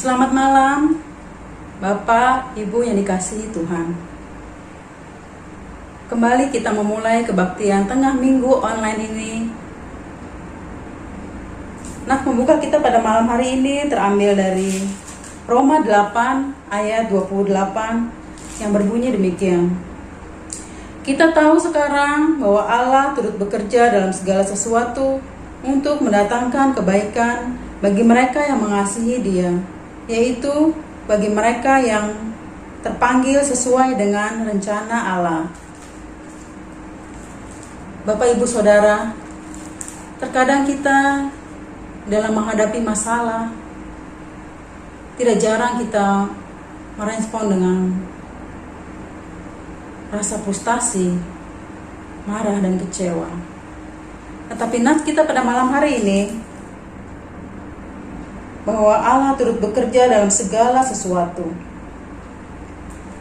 Selamat malam, Bapak, Ibu yang dikasihi Tuhan. Kembali kita memulai kebaktian tengah minggu online ini. Nah, pembuka kita pada malam hari ini terambil dari Roma 8 ayat 28 yang berbunyi demikian. Kita tahu sekarang bahwa Allah turut bekerja dalam segala sesuatu untuk mendatangkan kebaikan bagi mereka yang mengasihi Dia, yaitu bagi mereka yang terpanggil sesuai dengan rencana Allah. Bapak, Ibu, Saudara, terkadang kita dalam menghadapi masalah, tidak jarang kita merespon dengan rasa frustasi, marah, dan kecewa. Tetapi nats kita pada malam hari ini bahwa Allah turut bekerja dalam segala sesuatu.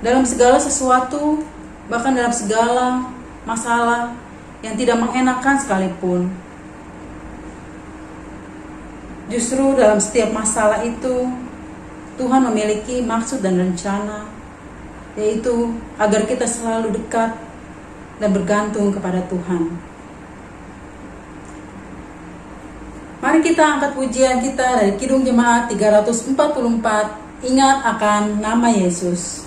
Dalam segala sesuatu, bahkan dalam segala masalah yang tidak mengenakan sekalipun. Justru dalam setiap masalah itu, Tuhan memiliki maksud dan rencana, yaitu agar kita selalu dekat dan bergantung kepada Tuhan. Mari kita angkat pujian kita dari Kidung Jemaat 344, ingat akan nama Yesus.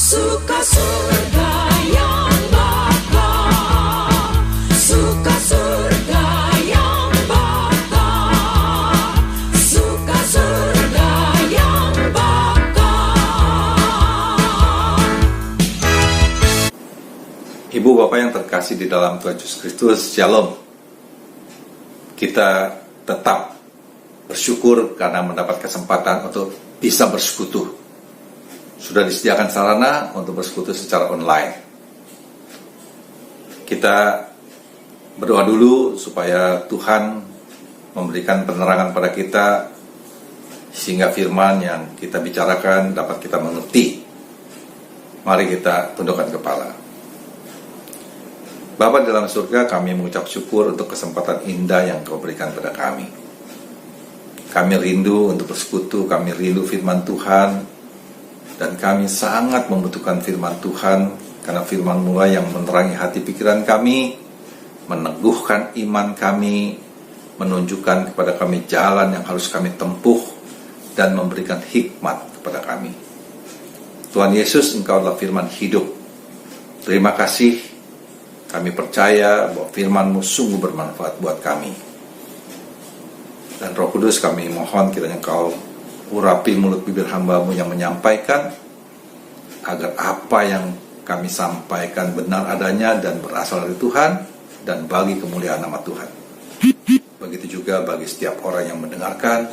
Suka surga yang Bapa, suka surga Ibu Bapak yang terkasih di dalam Tuhan Yesus Kristus, Shalom. Kita tetap bersyukur karena mendapat kesempatan untuk bisa bersekutu. Sudah disediakan sarana untuk bersekutu secara online. Kita berdoa dulu supaya Tuhan memberikan penerangan pada kita, sehingga firman yang kita bicarakan dapat kita mengerti. Mari kita tundukkan kepala. Bapa dalam surga, kami mengucap syukur untuk kesempatan indah yang Kau berikan pada kami. Kami rindu untuk bersekutu, kami rindu firman Tuhan, dan kami sangat membutuhkan firman Tuhan, karena firman-Mu yang menerangi hati pikiran kami, meneguhkan iman kami, menunjukkan kepada kami jalan yang harus kami tempuh, dan memberikan hikmat kepada kami. Tuhan Yesus, Engkau adalah firman hidup. Terima kasih. Kami percaya bahwa firman-Mu sungguh bermanfaat buat kami. Dan Roh Kudus, kami mohon kiranya Engkau urapi mulut bibir hamba-Mu yang menyampaikan, agar apa yang kami sampaikan benar adanya dan berasal dari Tuhan, dan bagi kemuliaan nama Tuhan. Begitu juga bagi setiap orang yang mendengarkan,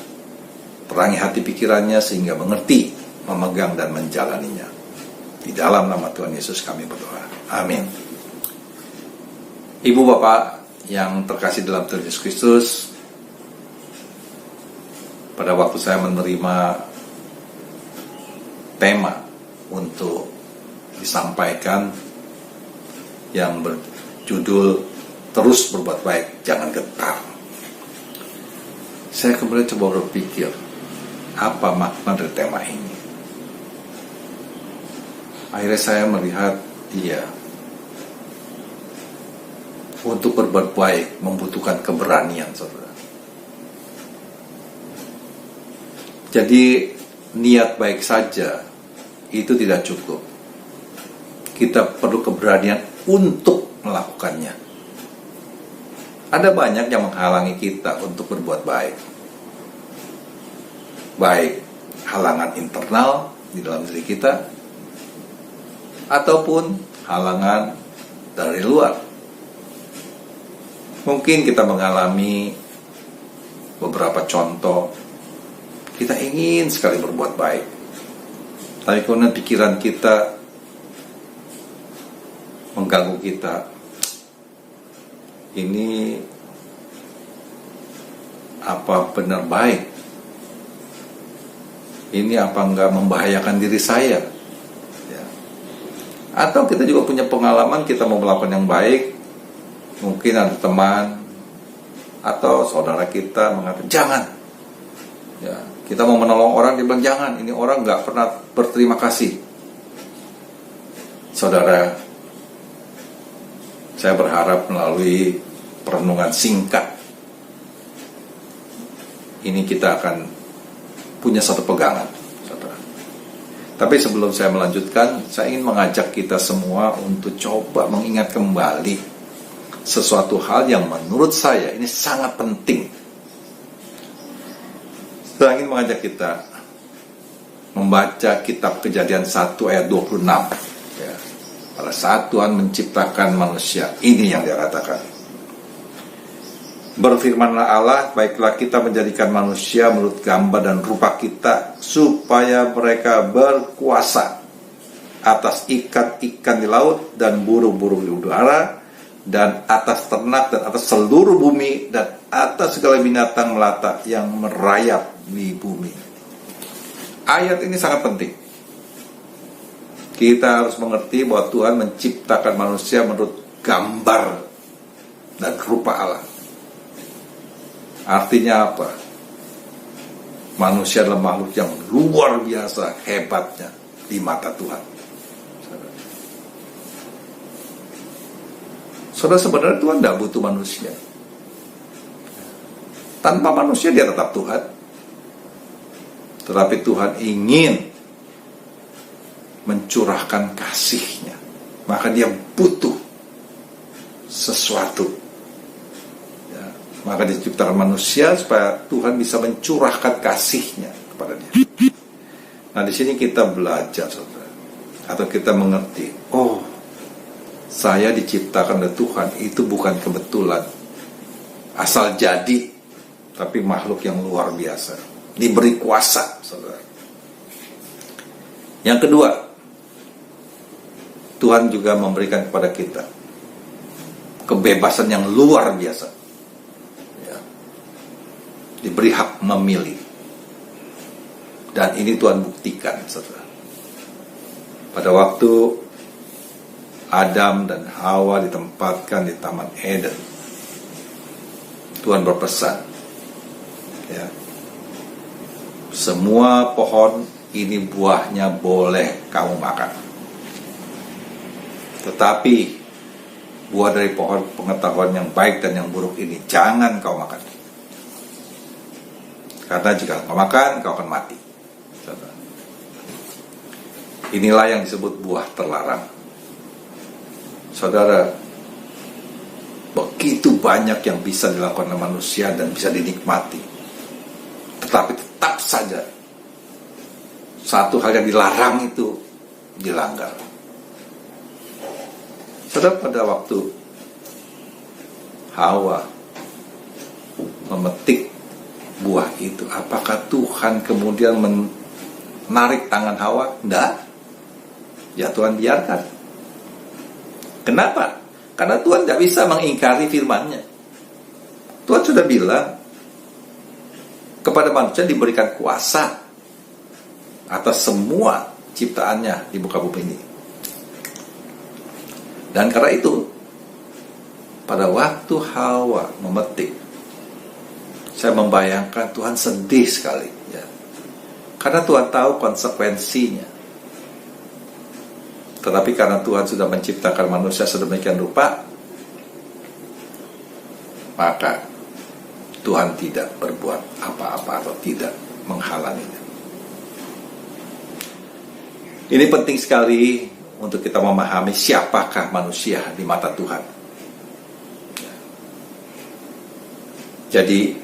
perangi hati pikirannya sehingga mengerti, memegang dan menjalaninya. Di dalam nama Tuhan Yesus kami berdoa. Amin. Ibu Bapak yang terkasih dalam Tuhan Yesus Kristus, pada waktu saya menerima tema untuk disampaikan yang berjudul terus berbuat baik, jangan gentar, saya kemudian coba berpikir, apa makna dari tema ini? Akhirnya saya melihat, untuk berbuat baik membutuhkan keberanian, saudara. Jadi niat baik saja itu tidak cukup. Kita perlu keberanian untuk melakukannya. Ada banyak yang menghalangi kita untuk berbuat baik. Baik halangan internal di dalam diri kita, ataupun halangan dari luar. Mungkin kita mengalami beberapa contoh, kita ingin sekali berbuat baik, tapi kemudian pikiran kita mengganggu kita. Ini apa benar baik? Ini apa enggak membahayakan diri saya? Ya. Atau kita juga punya pengalaman, kita mau melakukan yang baik, mungkin ada teman atau saudara kita mengatakan jangan. Ya, kita mau menolong orang, dia bilang jangan. Ini orang nggak pernah berterima kasih. Saudara, saya berharap melalui perenungan singkat ini kita akan punya satu pegangan, saudara. Tapi sebelum saya melanjutkan, saya ingin mengajak kita semua untuk coba mengingat kembali sesuatu hal yang menurut saya ini sangat penting. Saya ingin mengajak kita membaca kitab Kejadian 1 ayat 26. Ya. Pada saat Tuhan menciptakan manusia, ini yang dia katakan. Berfirmanlah Allah, baiklah kita menjadikan manusia menurut gambar dan rupa kita, supaya mereka berkuasa atas ikan-ikan di laut dan burung-burung di udara, dan atas ternak dan atas seluruh bumi, dan atas segala binatang melata yang merayap di bumi. Ayat ini sangat penting. Kita harus mengerti bahwa Tuhan menciptakan manusia menurut gambar dan rupa Allah. Artinya apa? Manusia adalah makhluk yang luar biasa hebatnya di mata Tuhan. Saudara, sebenarnya Tuhan tidak butuh manusia. Tanpa manusia dia tetap Tuhan. Tetapi Tuhan ingin mencurahkan kasih-Nya. Maka dia butuh sesuatu. Ya, maka diciptakan manusia supaya Tuhan bisa mencurahkan kasih-Nya kepada dia. Nah, di sini kita belajar, saudara. Atau kita mengerti, saya diciptakan oleh Tuhan itu bukan kebetulan, asal jadi, tapi makhluk yang luar biasa, diberi kuasa, saudara. Yang kedua, Tuhan juga memberikan kepada kita kebebasan yang luar biasa, ya. Diberi hak memilih, dan ini Tuhan buktikan, saudara. Pada waktu Adam dan Hawa ditempatkan di Taman Eden, Tuhan berpesan, ya, semua pohon ini buahnya boleh kamu makan, tetapi buah dari pohon pengetahuan yang baik dan yang buruk ini jangan kau makan, karena jika kau makan kau akan mati. Inilah yang disebut buah terlarang. Saudara, begitu banyak yang bisa dilakukan oleh manusia dan bisa dinikmati, tetapi tetap saja satu hal yang dilarang itu dilanggar. Saudara, pada waktu Hawa memetik buah itu, apakah Tuhan kemudian menarik tangan Hawa? Tidak. Ya, Tuhan biarkan. Kenapa? Karena Tuhan tidak bisa mengingkari firman-Nya. Tuhan sudah bilang kepada manusia diberikan kuasa atas semua ciptaannya di muka bumi ini. Dan karena itu, pada waktu Hawa memetik, saya membayangkan Tuhan sedih sekali, ya. Karena Tuhan tahu konsekuensinya. Tetapi karena Tuhan sudah menciptakan manusia sedemikian rupa, maka Tuhan tidak berbuat apa-apa atau tidak menghalanginya. Ini penting sekali untuk kita memahami siapakah manusia di mata Tuhan. Jadi,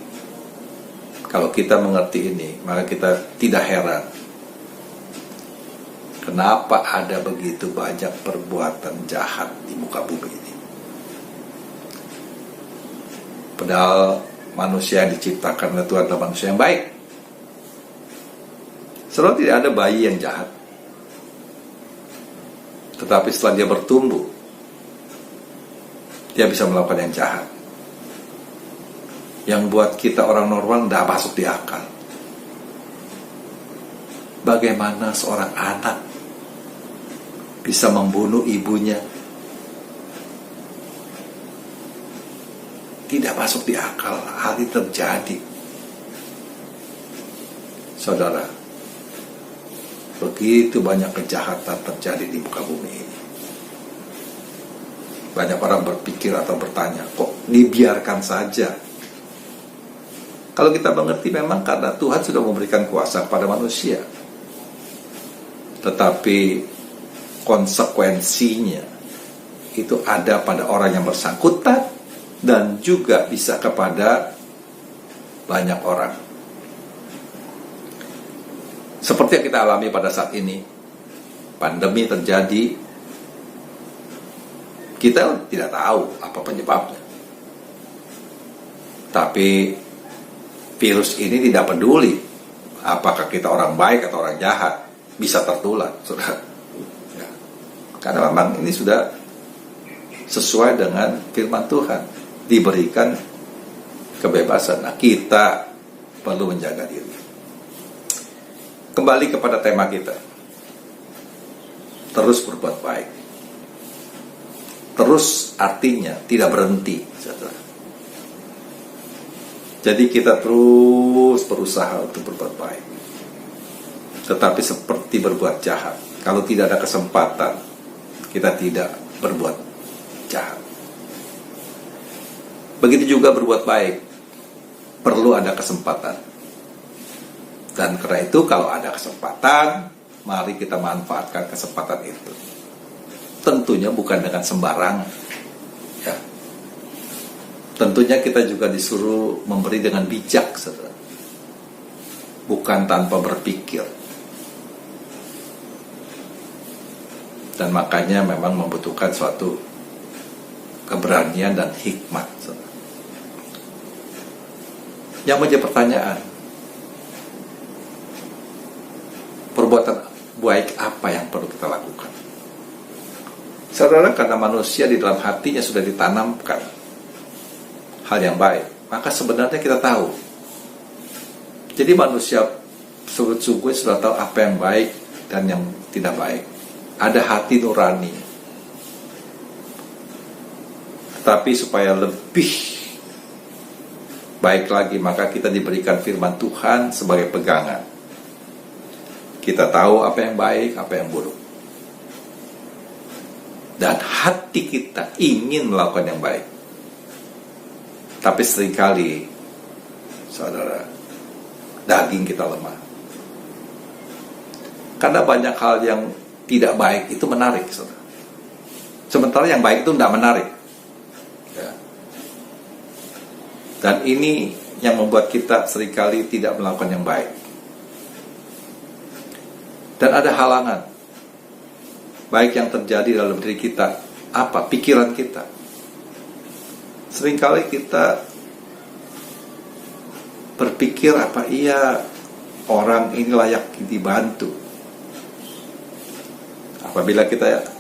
kalau kita mengerti ini, maka kita tidak heran kenapa ada begitu banyak perbuatan jahat di muka bumi ini. Padahal manusia yang diciptakan oleh Tuhan adalah manusia yang baik. Selalu tidak ada bayi yang jahat. Tetapi setelah dia bertumbuh, dia bisa melakukan yang jahat, yang buat kita orang normal tidak masuk di akal. Bagaimana seorang anak bisa membunuh ibunya? Tidak masuk di akal hal itu terjadi. Saudara, begitu banyak kejahatan terjadi di muka bumi ini. Banyak orang berpikir atau bertanya, kok dibiarkan saja? Kalau kita mengerti, memang karena Tuhan sudah memberikan kuasa kepada manusia. Tetapi konsekuensinya itu ada pada orang yang bersangkutan dan juga bisa kepada banyak orang. Seperti yang kita alami pada saat ini, pandemi terjadi, kita tidak tahu apa penyebabnya. Tapi virus ini tidak peduli apakah kita orang baik atau orang jahat, bisa tertular, saudara. Karena memang ini sudah sesuai dengan firman Tuhan, diberikan kebebasan. Nah, kita perlu menjaga diri. Kembali kepada tema kita, terus berbuat baik. Terus artinya tidak berhenti, saudara. Jadi kita terus berusaha untuk berbuat baik. Tetapi seperti berbuat jahat, kalau tidak ada kesempatan, kita tidak berbuat jahat. Begitu juga berbuat baik, perlu ada kesempatan. Dan karena itu kalau ada kesempatan, mari kita manfaatkan kesempatan itu. Tentunya bukan dengan sembarangan, ya. Tentunya kita juga disuruh memberi dengan bijak, saudara. Bukan tanpa berpikir. Dan makanya memang membutuhkan suatu keberanian dan hikmat. Saudara. Yang menjadi pertanyaan, perbuatan baik apa yang perlu kita lakukan? Saudara, karena manusia di dalam hatinya sudah ditanamkan hal yang baik, maka sebenarnya kita tahu. Jadi manusia sungguh-sungguh sudah tahu apa yang baik dan yang tidak baik. Ada hati nurani. Tapi supaya lebih baik lagi, maka kita diberikan firman Tuhan sebagai pegangan. Kita tahu apa yang baik, apa yang buruk. Dan hati kita ingin melakukan yang baik. Tapi seringkali, saudara, daging kita lemah. Karena banyak hal yang tidak baik itu menarik, saudara. Sementara yang baik itu tidak menarik. Ya. Dan ini yang membuat kita seringkali tidak melakukan yang baik. Dan ada halangan. Baik yang terjadi dalam diri kita, apa? Pikiran kita. Seringkali kita berpikir, apa iya orang ini layak dibantu. Apabila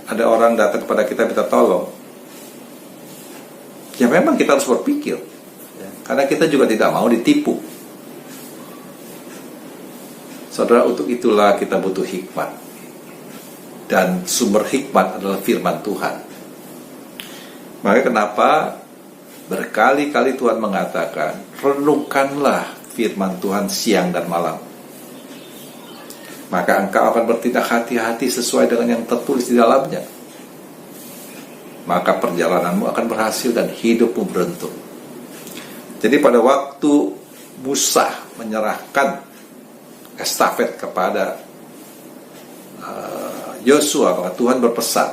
ada orang datang kepada kita minta tolong, ya memang kita harus berpikir, ya, karena kita juga tidak mau ditipu. Saudara, untuk itulah kita butuh hikmat. Dan sumber hikmat adalah firman Tuhan. Maka kenapa berkali-kali Tuhan mengatakan, renungkanlah firman Tuhan siang dan malam. Maka engkau akan bertindak hati-hati sesuai dengan yang tertulis di dalamnya. Maka perjalananmu akan berhasil dan hidupmu beruntung. Jadi pada waktu Musa menyerahkan estafet kepada Yosua, maka Tuhan berpesan,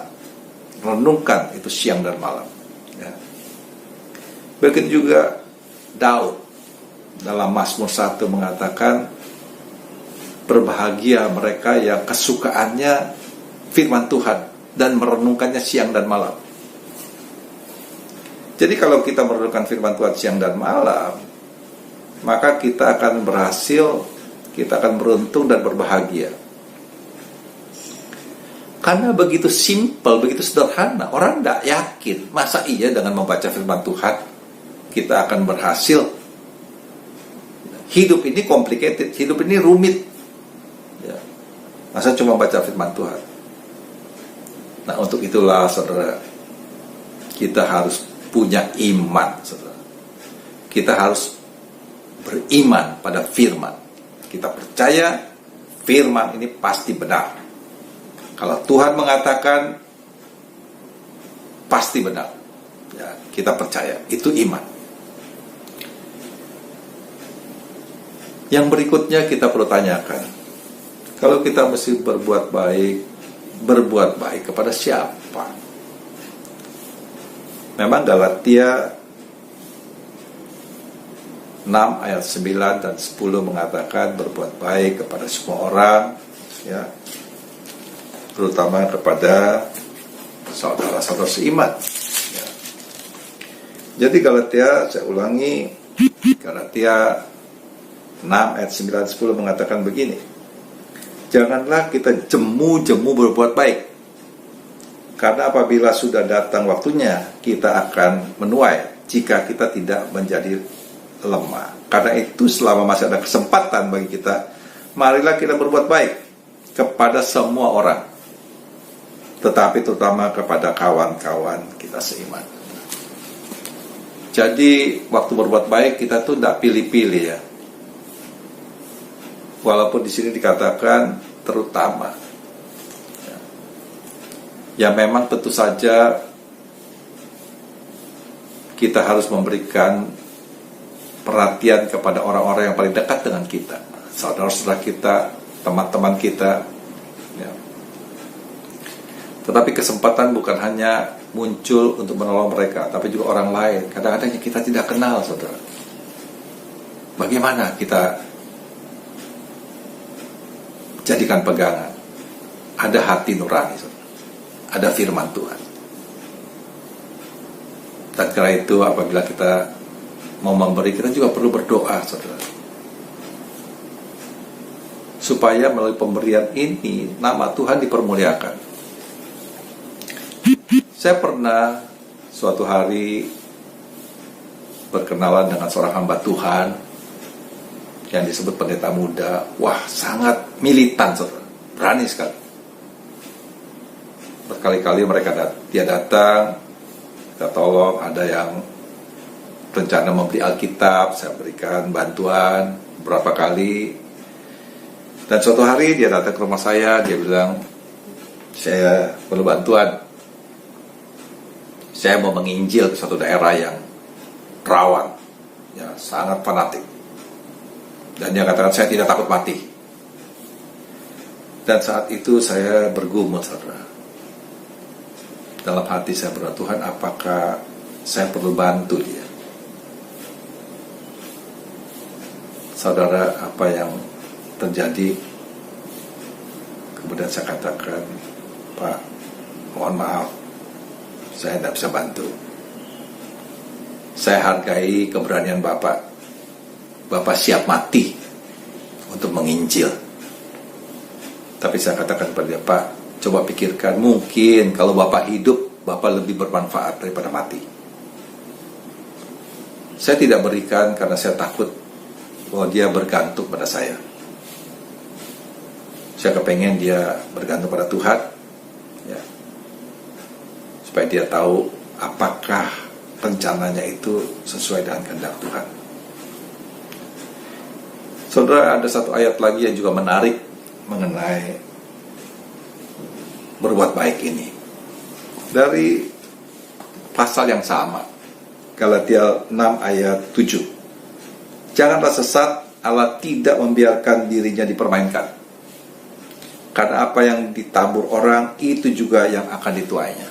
renungkan itu siang dan malam. Ya. Begitu juga Daud dalam Mazmur 1 mengatakan, berbahagia mereka yang kesukaannya firman Tuhan dan merenungkannya siang dan malam. Jadi kalau kita merenungkan firman Tuhan siang dan malam, maka kita akan berhasil, kita akan beruntung dan berbahagia. Karena begitu simpel, begitu sederhana, orang tidak yakin. Masa iya dengan membaca firman Tuhan kita akan berhasil? Hidup ini complicated, hidup ini rumit. Ya. Masa cuma baca firman Tuhan? Nah, untuk itulah, saudara, kita harus punya iman, saudara. Kita harus beriman pada firman. Kita percaya firman ini pasti benar. Kalau Tuhan mengatakan pasti benar, ya, kita percaya, itu iman. Yang berikutnya kita perlu tanyakan, kalau kita mesti berbuat baik kepada siapa? Memang Galatia 6 ayat 9 dan 10 mengatakan berbuat baik kepada semua orang, ya, terutama kepada saudara-saudara seiman. Ya. Jadi Galatia, saya ulangi, Galatia 6 ayat 9 10 mengatakan begini, janganlah kita jemu-jemu berbuat baik, karena apabila sudah datang waktunya kita akan menuai jika kita tidak menjadi lemah. Karena itu selama masih ada kesempatan bagi kita, marilah kita berbuat baik kepada semua orang, tetapi terutama kepada kawan-kawan kita seiman. Jadi waktu berbuat baik kita tuh tidak pilih-pilih, ya. Walaupun di sini dikatakan terutama, ya memang tentu saja kita harus memberikan perhatian kepada orang-orang yang paling dekat dengan kita, saudara-saudara kita, teman-teman kita. Ya. Tetapi kesempatan bukan hanya muncul untuk menolong mereka, tapi juga orang lain. Kadang-kadang kita tidak kenal, saudara. Bagaimana kita jadikan pegangan? Ada hati nurani, saudara. Ada firman Tuhan. Dan karena itu apabila kita mau memberi, kita juga perlu berdoa, saudara, supaya melalui pemberian ini nama Tuhan dipermuliakan. Saya pernah suatu hari berkenalan dengan seorang hamba Tuhan yang disebut pendeta muda. Wah, sangat militan, saudara, berani sekali. Berkali-kali dia datang, kita tolong, ada yang rencana membeli Alkitab, saya berikan bantuan beberapa kali. Dan suatu hari dia datang ke rumah saya, dia bilang, saya perlu bantuan. Saya mau menginjil ke suatu daerah yang rawan, ya, sangat fanatik. Dan dia katakan, saya tidak takut mati. Dan saat itu saya bergumul, saudara. Dalam hati saya berdoa, Tuhan, apakah saya perlu bantu dia? Saudara, apa yang terjadi? Kemudian saya katakan, Pak, mohon maaf, saya tidak bisa bantu. Saya hargai keberanian Bapak. Bapak siap mati untuk menginjil. Tapi saya katakan kepada dia, Pak, coba pikirkan, mungkin kalau Bapak hidup, Bapak lebih bermanfaat daripada mati. Saya tidak berikan karena saya takut bahwa dia bergantung pada saya. Saya kepengen dia bergantung pada Tuhan, ya, supaya dia tahu apakah rencananya itu sesuai dengan kehendak Tuhan. Saudara, ada satu ayat lagi yang juga menarik mengenai berbuat baik ini. Dari pasal yang sama, Galatia 6 ayat 7. Janganlah sesat, Allah tidak membiarkan dirinya dipermainkan. Karena apa yang ditabur orang, itu juga yang akan dituainya.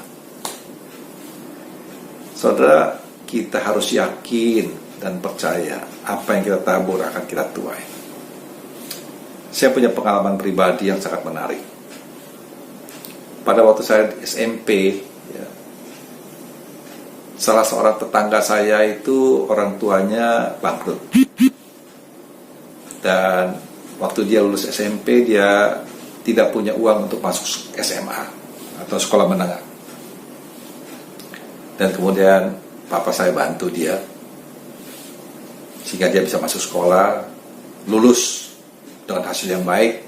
Saudara, kita harus yakin dan percaya apa yang kita tabur akan kita tuai. Saya punya pengalaman pribadi yang sangat menarik. Pada waktu saya di SMP, ya, salah seorang tetangga saya itu orang tuanya bangkrut. Dan waktu dia lulus SMP, dia tidak punya uang untuk masuk SMA atau sekolah menengah. Dan kemudian papa saya bantu dia sehingga dia bisa masuk sekolah, lulus dengan hasil yang baik,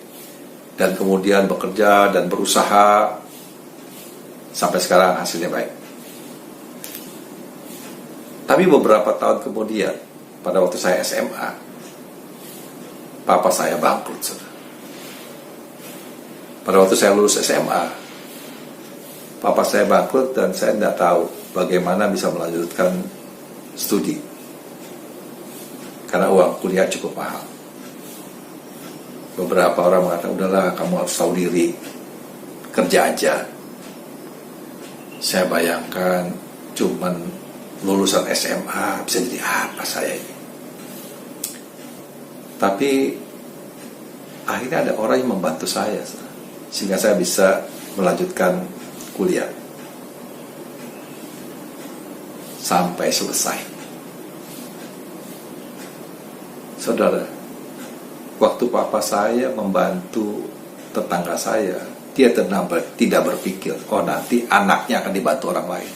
dan kemudian bekerja dan berusaha sampai sekarang hasilnya baik. Tapi beberapa tahun kemudian, pada waktu saya SMA, papa saya bangkrut, saudara. Pada waktu saya lulus SMA, papa saya bangkrut dan saya tidak tahu bagaimana bisa melanjutkan studi. Karena uang kuliah cukup mahal. Beberapa orang mengatakan, udahlah, kamu harus tahu diri, kerja aja. Saya bayangkan cuman lulusan SMA bisa jadi apa saya ini. Tapi akhirnya ada orang yang membantu saya sehingga saya bisa melanjutkan kuliah sampai selesai. Saudara, waktu papa saya membantu tetangga saya, dia tidak berpikir, oh nanti anaknya akan dibantu orang lain.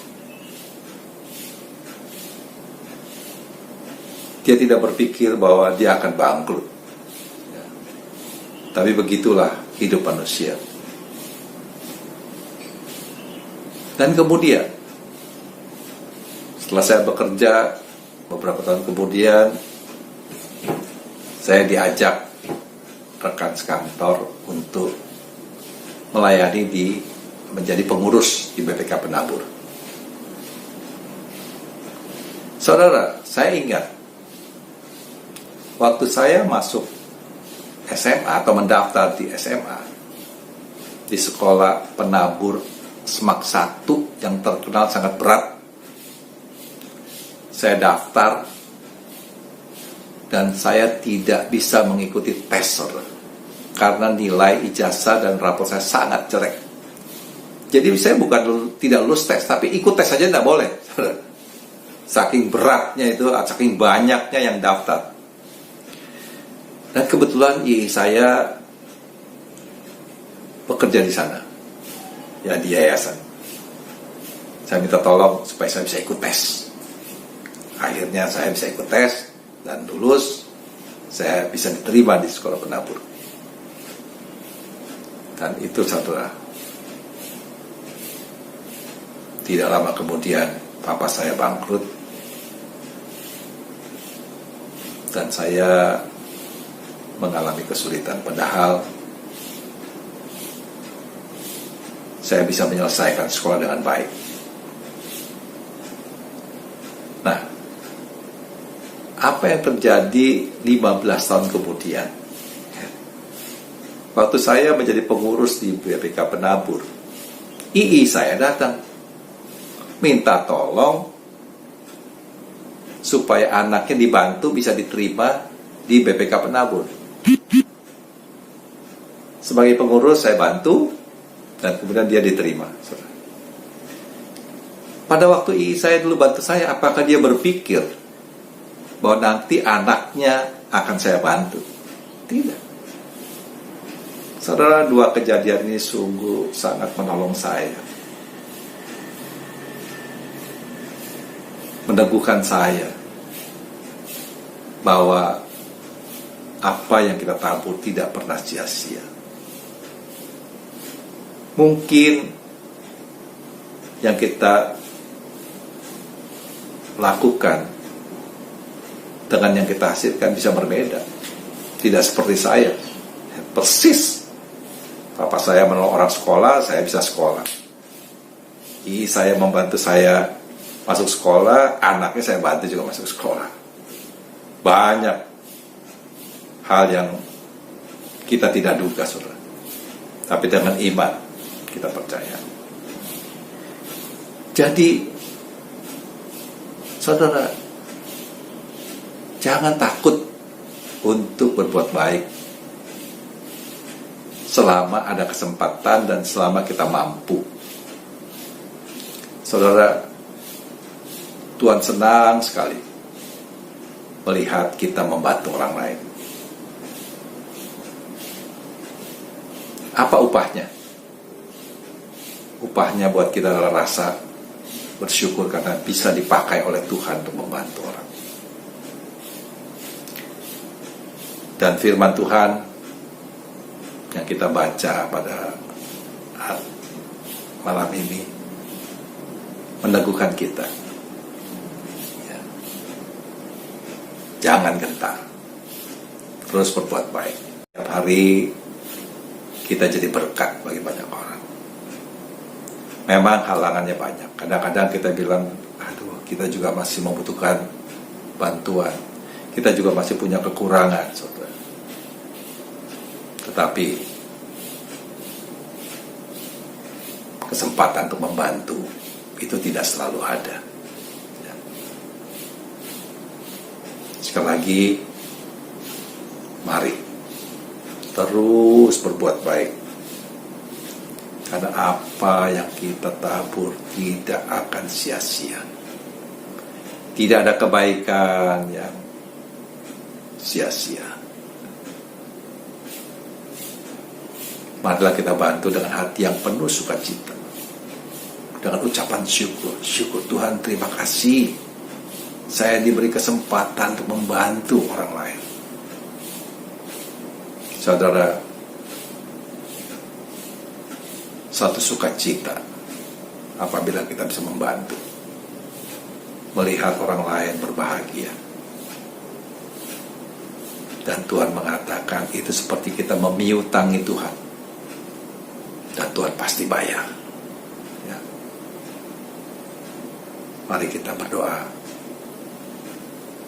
Dia tidak berpikir bahwa dia akan bangkrut. Ya. Tapi begitulah hidup manusia. Dan kemudian, setelah saya bekerja, beberapa tahun kemudian, saya diajak rekan sekantor untuk melayani menjadi pengurus di BPK Penabur. Saudara, saya ingat waktu saya masuk SMA atau mendaftar di SMA di sekolah penabur Semak 1 yang terkenal sangat berat, saya daftar dan saya tidak bisa mengikuti tes, saudara, karena nilai ijazah dan rapor saya sangat jelek. Jadi saya bukan tidak lulus tes, tapi ikut tes saja tidak boleh, saudara. Saking beratnya itu, saking banyaknya yang daftar. Dan kebetulan saya bekerja di sana, ya di yayasan. Saya minta tolong supaya saya bisa ikut tes. Akhirnya saya bisa ikut tes dan lulus. Saya bisa diterima di sekolah penabur. Dan itu saudara. Tidak lama kemudian papa saya bangkrut. Dan saya mengalami kesulitan. Padahal saya bisa menyelesaikan sekolah dengan baik. Nah, apa yang terjadi 15 tahun kemudian? Waktu saya menjadi pengurus di BPK Penabur, II saya datang minta tolong supaya anaknya dibantu bisa diterima di BPK Penabur. Sebagai pengurus saya bantu dan kemudian dia diterima. Pada waktu saya dulu bantu saya, apakah dia berpikir bahwa nanti anaknya akan saya bantu? Tidak. Saudara, dua kejadian ini sungguh sangat menolong saya, meneguhkan saya bahwa apa yang kita tabur tidak pernah sia-sia. Mungkin yang kita lakukan dengan yang kita hasilkan bisa berbeda. Tidak seperti saya. Persis. Papa saya menolong orang sekolah, saya bisa sekolah. Saya membantu saya masuk sekolah, anaknya saya bantu juga masuk sekolah. Banyak hal yang kita tidak duga, saudara. Tapi dengan iman kita percaya. Jadi, saudara, jangan takut untuk berbuat baik selama ada kesempatan dan selama kita mampu. Saudara, Tuhan senang sekali melihat kita membantu orang lain. Apa upahnya? Upahnya buat kita adalah rasa bersyukur karena bisa dipakai oleh Tuhan untuk membantu orang. Dan firman Tuhan yang kita baca pada malam ini meneguhkan kita. Ya. Jangan gentar. Terus berbuat baik. Setiap hari kita jadi berkat bagi banyak orang. Memang halangannya banyak. Kadang-kadang kita bilang, aduh, kita juga masih membutuhkan bantuan. Kita juga masih punya kekurangan, saudara. Tetapi kesempatan untuk membantu itu tidak selalu ada. Ya. Sekali lagi, mari terus berbuat baik. Karena apa yang kita tabur tidak akan sia-sia. Tidak ada kebaikan yang sia-sia. Marilah kita bantu dengan hati yang penuh sukacita. Dengan ucapan syukur. Syukur Tuhan, terima kasih. Saya diberi kesempatan untuk membantu orang lain. Saudara, satu sukacita apabila kita bisa membantu, melihat orang lain berbahagia. Dan Tuhan mengatakan itu seperti kita memiutangi Tuhan, dan Tuhan pasti bayar. Ya. Mari kita berdoa,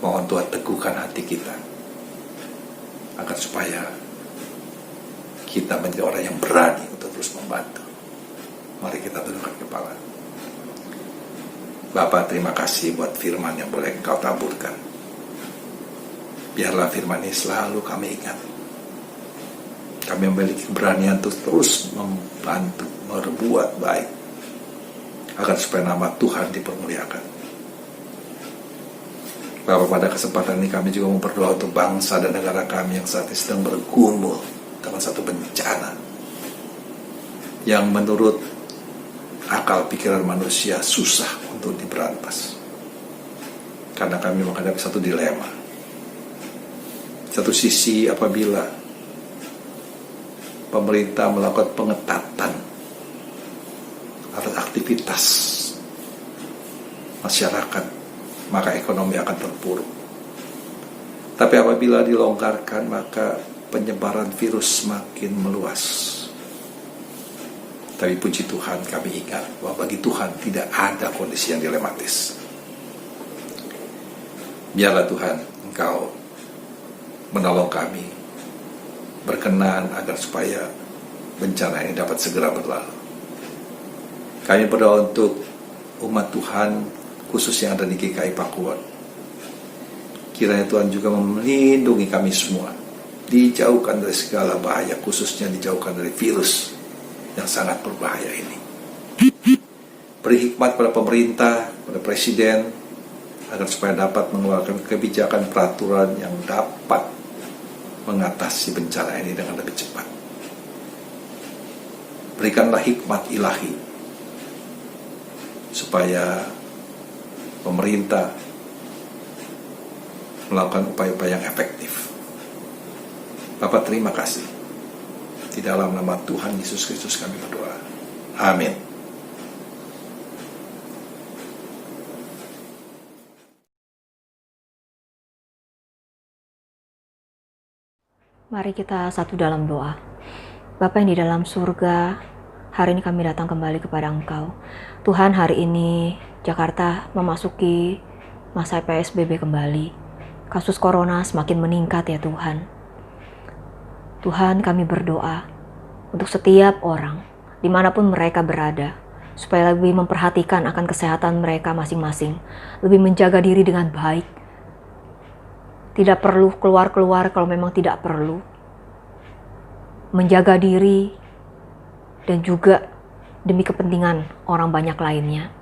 mohon Tuhan teguhkan hati kita agar supaya kita menjadi orang yang berani untuk terus membantu. Mari kita tundukkan kepala. Bapa, terima kasih buat firman yang boleh Engkau taburkan. Biarlah firman ini selalu kami ingat. Kami memiliki keberanian untuk terus membantu, berbuat baik, agar supaya nama Tuhan dipermuliakan. Bapak, pada kesempatan ini kami juga berdoa untuk bangsa dan negara kami yang saat ini sedang bergumul dengan satu bencana yang menurut akal pikiran manusia susah untuk diberantas. Karena kami menghadapi satu dilema. Satu sisi, apabila pemerintah melakukan pengetatan atas aktivitas masyarakat, maka ekonomi akan terpuruk. Tapi apabila dilonggarkan, maka penyebaran virus semakin meluas. Tapi puji Tuhan, kami ingat bahwa bagi Tuhan tidak ada kondisi yang dilematis. Biarlah Tuhan, Engkau menolong kami, berkenan agar supaya bencana ini dapat segera berlalu. Kami berdoa untuk umat Tuhan, khusus yang ada di GKI Pakuan. Kiranya Tuhan juga melindungi kami semua, dijauhkan dari segala bahaya, khususnya dijauhkan dari virus yang sangat berbahaya ini. Beri hikmat pada pemerintah, pada presiden, agar supaya dapat mengeluarkan kebijakan peraturan yang dapat mengatasi bencana ini dengan lebih cepat. Berikanlah hikmat ilahi supaya pemerintah melakukan upaya-upaya yang efektif. Bapak, terima kasih. Di dalam nama Tuhan Yesus Kristus kami berdoa. Amin. Mari kita satu dalam doa. Bapa yang di dalam surga, hari ini kami datang kembali kepada Engkau. Tuhan, hari ini Jakarta memasuki masa PSBB kembali. Kasus corona semakin meningkat ya Tuhan. Tuhan, kami berdoa untuk setiap orang, dimanapun mereka berada, supaya lebih memperhatikan akan kesehatan mereka masing-masing, lebih menjaga diri dengan baik. Tidak perlu keluar-keluar kalau memang tidak perlu. Menjaga diri dan juga demi kepentingan orang banyak lainnya.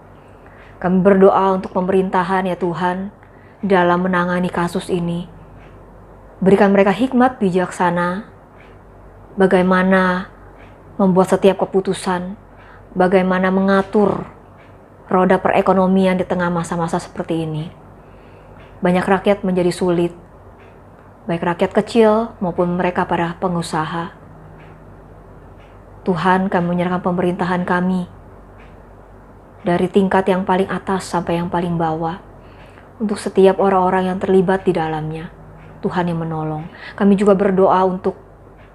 Kami berdoa untuk pemerintahan ya Tuhan, dalam menangani kasus ini. Berikan mereka hikmat bijaksana, bagaimana membuat setiap keputusan, bagaimana mengatur roda perekonomian di tengah masa-masa seperti ini. Banyak rakyat menjadi sulit, baik rakyat kecil maupun mereka para pengusaha. Tuhan, kami menyerahkan pemerintahan kami dari tingkat yang paling atas sampai yang paling bawah, untuk setiap orang-orang yang terlibat di dalamnya. Tuhan yang menolong. Kami juga berdoa untuk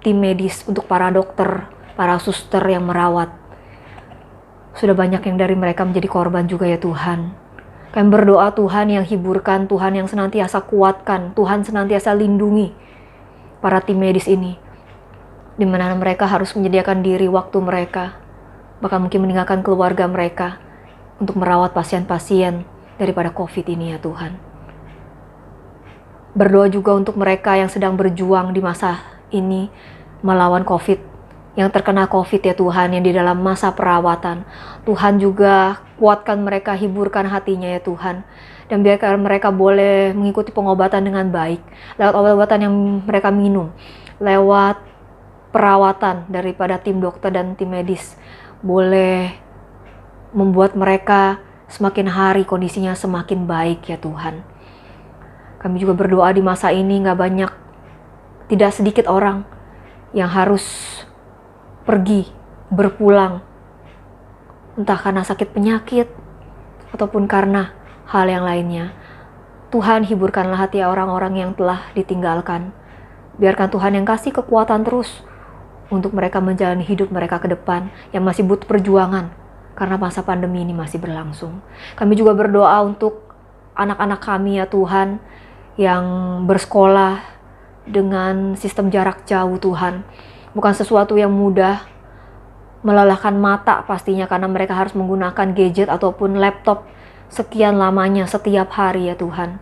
tim medis, untuk para dokter, para suster yang merawat. Sudah banyak yang dari mereka menjadi korban juga ya Tuhan. Kami berdoa Tuhan yang hiburkan, Tuhan yang senantiasa kuatkan, Tuhan senantiasa lindungi para tim medis ini. Di mana mereka harus menyediakan diri waktu mereka, bahkan mungkin meninggalkan keluarga mereka untuk merawat pasien-pasien daripada COVID ini ya Tuhan. Berdoa juga untuk mereka yang sedang berjuang di masa ini melawan COVID, yang terkena COVID ya Tuhan, yang di dalam masa perawatan. Tuhan juga kuatkan mereka, hiburkan hatinya ya Tuhan, dan biarkan mereka boleh mengikuti pengobatan dengan baik, lewat obat-obatan yang mereka minum, lewat perawatan daripada tim dokter dan tim medis, boleh membuat mereka semakin hari kondisinya semakin baik ya Tuhan. Kami juga berdoa di masa ini tidak sedikit orang yang harus pergi, berpulang, entah karena sakit penyakit ataupun karena hal yang lainnya. Tuhan, hiburkanlah hati orang-orang yang telah ditinggalkan. Biarkan Tuhan yang kasih kekuatan terus untuk mereka menjalani hidup mereka ke depan yang masih butuh perjuangan karena masa pandemi ini masih berlangsung. Kami juga berdoa untuk anak-anak kami ya Tuhan, yang bersekolah dengan sistem jarak jauh Tuhan. Bukan sesuatu yang mudah, melelahkan mata pastinya karena mereka harus menggunakan gadget ataupun laptop sekian lamanya setiap hari ya Tuhan.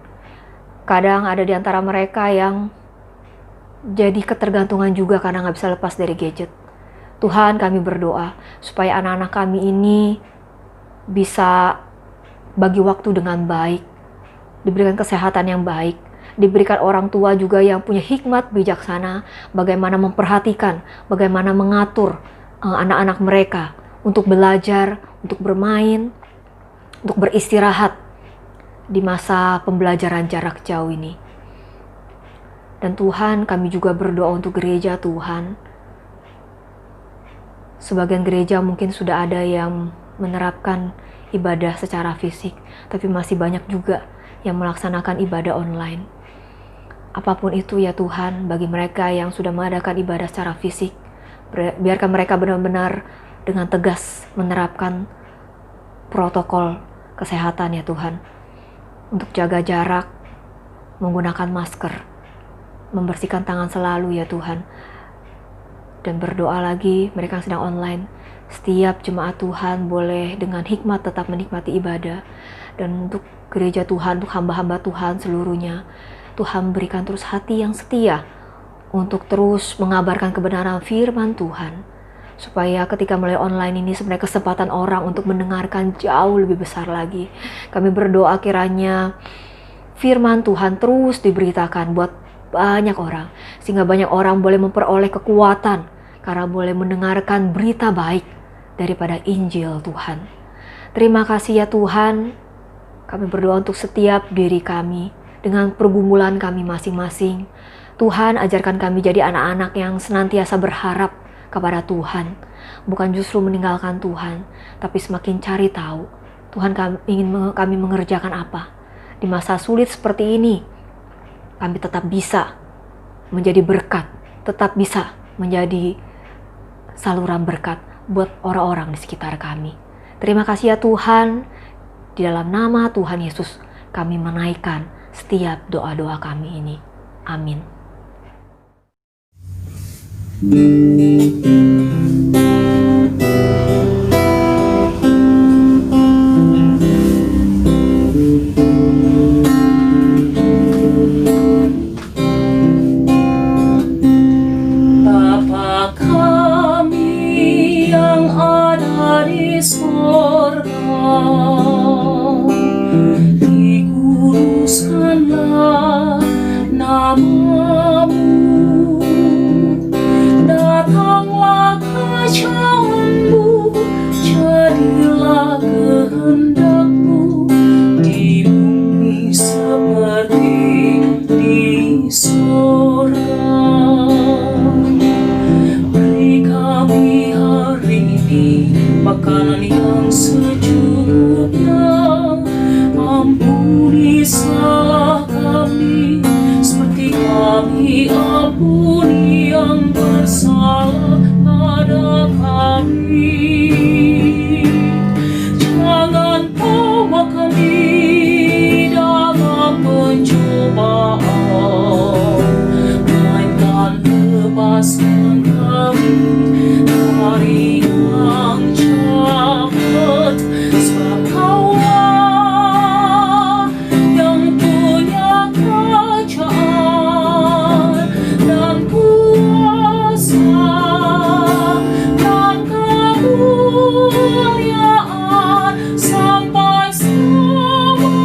Kadang ada di antara mereka yang jadi ketergantungan juga karena nggak bisa lepas dari gadget. Tuhan, kami berdoa supaya anak-anak kami ini bisa bagi waktu dengan baik diberikan kesehatan yang baik, diberikan orang tua juga yang punya hikmat bijaksana, bagaimana memperhatikan, bagaimana mengatur anak-anak mereka untuk belajar, untuk bermain, untuk beristirahat di masa pembelajaran jarak jauh ini. Dan Tuhan, kami juga berdoa untuk gereja Tuhan. Sebagian gereja mungkin sudah ada yang menerapkan ibadah secara fisik, tapi masih banyak juga yang melaksanakan ibadah online. Apapun itu ya Tuhan, bagi mereka yang sudah mengadakan ibadah secara fisik, biarkan mereka benar-benar dengan tegas menerapkan protokol kesehatan ya Tuhan, untuk jaga jarak, menggunakan masker, membersihkan tangan selalu ya Tuhan. Dan berdoa lagi mereka yang sedang online, setiap jemaat Tuhan boleh dengan hikmat tetap menikmati ibadah. Dan untuk gereja Tuhan, untuk hamba-hamba Tuhan seluruhnya, Tuhan berikan terus hati yang setia untuk terus mengabarkan kebenaran firman Tuhan, supaya ketika mulai online ini sebenarnya kesempatan orang untuk mendengarkan jauh lebih besar lagi. Kami berdoa kiranya firman Tuhan terus diberitakan buat banyak orang, sehingga banyak orang boleh memperoleh kekuatan karena boleh mendengarkan berita baik daripada Injil Tuhan. Terima kasih ya Tuhan. Kami berdoa untuk setiap diri kami dengan pergumulan kami masing-masing. Tuhan, ajarkan kami jadi anak-anak yang senantiasa berharap kepada Tuhan, bukan justru meninggalkan Tuhan, tapi semakin cari tahu Tuhan ingin kami mengerjakan apa. Di masa sulit seperti ini, kami tetap bisa menjadi berkat, tetap bisa menjadi saluran berkat buat orang-orang di sekitar kami. Terima kasih ya Tuhan. Di dalam nama Tuhan Yesus kami menaikkan setiap doa-doa kami ini. Amin. Bapa kami yang ada di sorga, dikuduskanlah namamu, datanglah kerajaanmu, jadilah kehendakmu di bumi seperti di sorga. Beri kami hari ini makanan yang secukupnya, ampuni salah kami seperti kami ampuni yang bersalah pada kami. Jangan bawa kami dalam pencobaan, melainkan lepaskan kami dari yang jahat, sebab Kaulah yang punya kerajaan dan kuasa dan kemuliaan sampai selama-lamanya.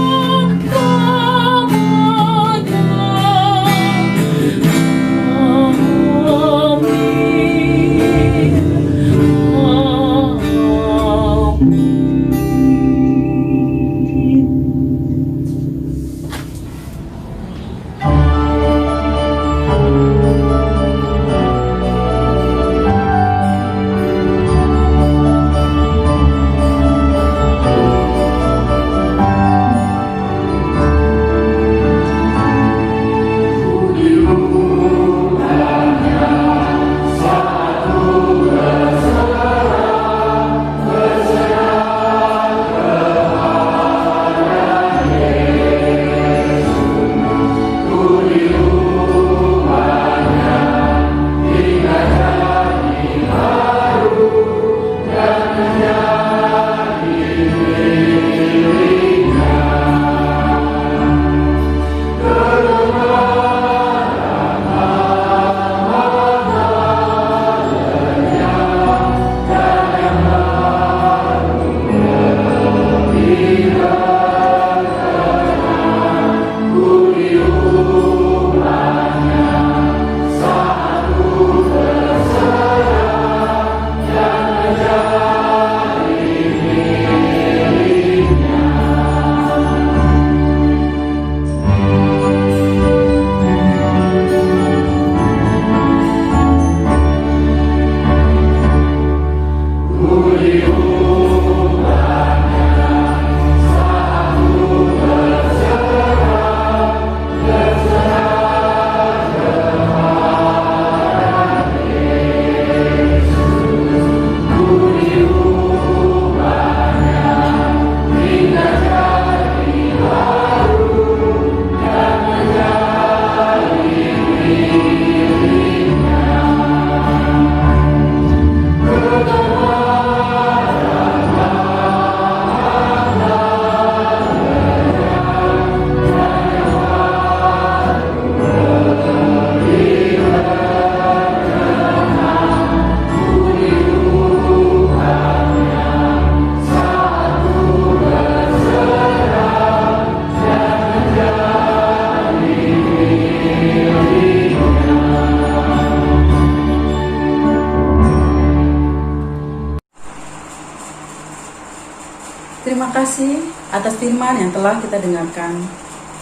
kasih atas firman yang telah kita dengarkan.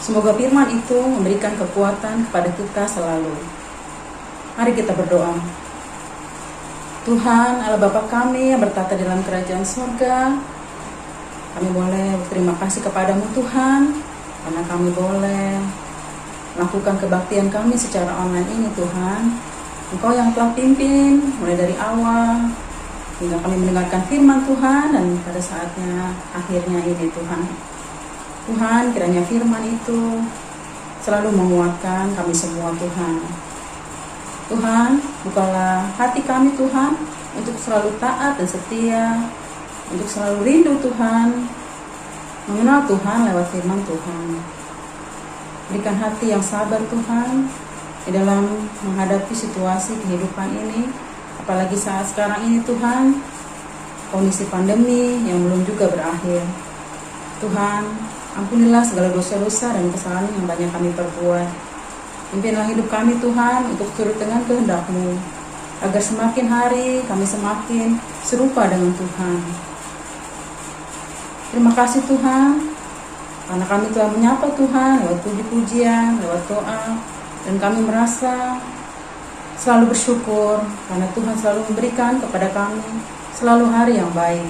Semoga firman itu memberikan kekuatan kepada kita selalu. Mari kita berdoa. Tuhan, Allah Bapa kami yang bertata dalam kerajaan surga, kami boleh berterima kasih kepadamu Tuhan, karena kami boleh melakukan kebaktian kami secara online ini Tuhan. Engkau yang telah pimpin mulai dari awal hingga kami mendengarkan firman Tuhan, dan pada saatnya akhirnya ini Tuhan. Tuhan, kiranya firman itu selalu menguatkan kami semua Tuhan. Tuhan, bukalah hati kami Tuhan untuk selalu taat dan setia, untuk selalu rindu Tuhan, mengenal Tuhan lewat firman Tuhan. Berikan hati yang sabar Tuhan di dalam menghadapi situasi kehidupan ini, apalagi saat sekarang ini Tuhan, kondisi pandemi yang belum juga berakhir. Tuhan, ampunilah segala dosa-dosa dan kesalahan yang banyak kami perbuat. Pimpinlah hidup kami Tuhan untuk turut dengan kehendak-Mu, agar semakin hari kami semakin serupa dengan Tuhan. Terima kasih Tuhan, karena kami telah menyapa Tuhan lewat puji-pujian, lewat doa, dan kami merasa selalu bersyukur karena Tuhan selalu memberikan kepada kami selalu hari yang baik.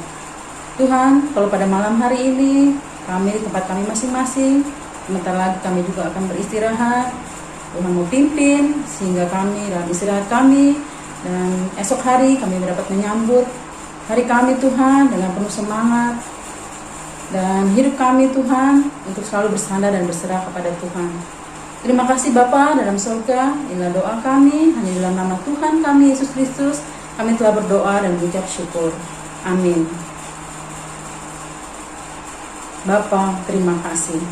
Tuhan, kalau pada malam hari ini kami di tempat kami masing-masing, sebentar lagi kami juga akan beristirahat. Tuhan mau pimpin sehingga kami dalam istirahat kami, dan esok hari kami dapat menyambut hari kami Tuhan dengan penuh semangat, dan hidup kami Tuhan untuk selalu bersandar dan berserah kepada Tuhan. Terima kasih Bapa dalam surga, inilah doa kami, hanya dalam nama Tuhan kami Yesus Kristus kami telah berdoa dan mengucap syukur. Amin. Bapa, terima kasih.